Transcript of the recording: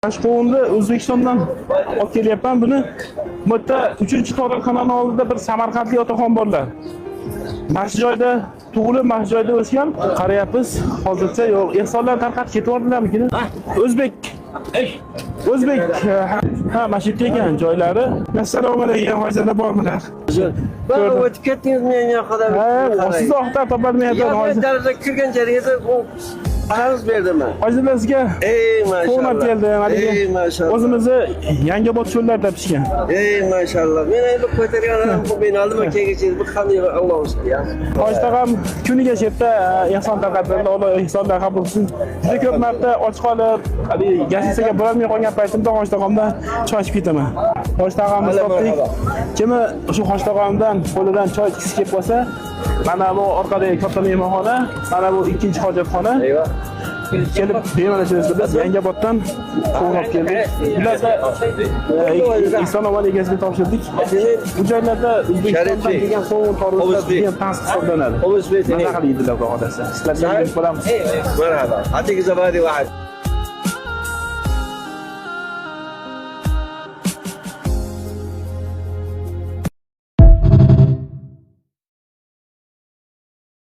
Toshqo'g'inda O'zbekistondan olib kelyapman buni. Bu yerda 3-To'g'ri kanali oldida bir samarqandlik otaxon borlar. Mana shu joyda tug'ilib, mana shu joyda o'sgan. Qarayapmiz, hozircha yo'q. Ehsonlar tarqatib ketyaptilarmikin? O'zbek. Ha, mana shu yerda ekan joylari. Assalomu alaykum, hozirda bormilar. Ben o'tib ketdingizmi menga qadar? Ha, siz oqta topolmayapman hozir. Darada kirgan joyga qarz berdim men. Hozir sizga Ey maşallah. qo'nib keldim. Ey maşallah. O'zimizni Yangiobod cho'llarida pishgan. Ey maşallah. Men endi ko'targanim bu beni aldım kegacha bu qanday Alloh o'zi ya. Hoji tog'am kuniga shu yerda ehson tarqatadilar. Alloh ehsonlar qabul qilsin. Juda ko'p marta och qolib, gazetaga borolmay qolgan paytimda hoji tog'amdan choy ichib ketaman. Hoji tog'amiz topdik. Kimi shu hoji tog'amdan qo'lidan choy ichgisi kelib qolsa, mana bu orqadagi katta mehmonxona, mana bu ikkinchi hojatxona. Eyvah. Kelib bemalol biz Yangioboddan qo'ng'iroq keldik. Bularda Islomobod egasiga topshirdik. Bu joylarda O'zbekistondan kelgan qovun toruzlar degan tans hisoblanadi. Maza qiladilar xudo xohlasa. Sizlarga bo'lamiz. مرحبا. أعطيك زبادي واحد.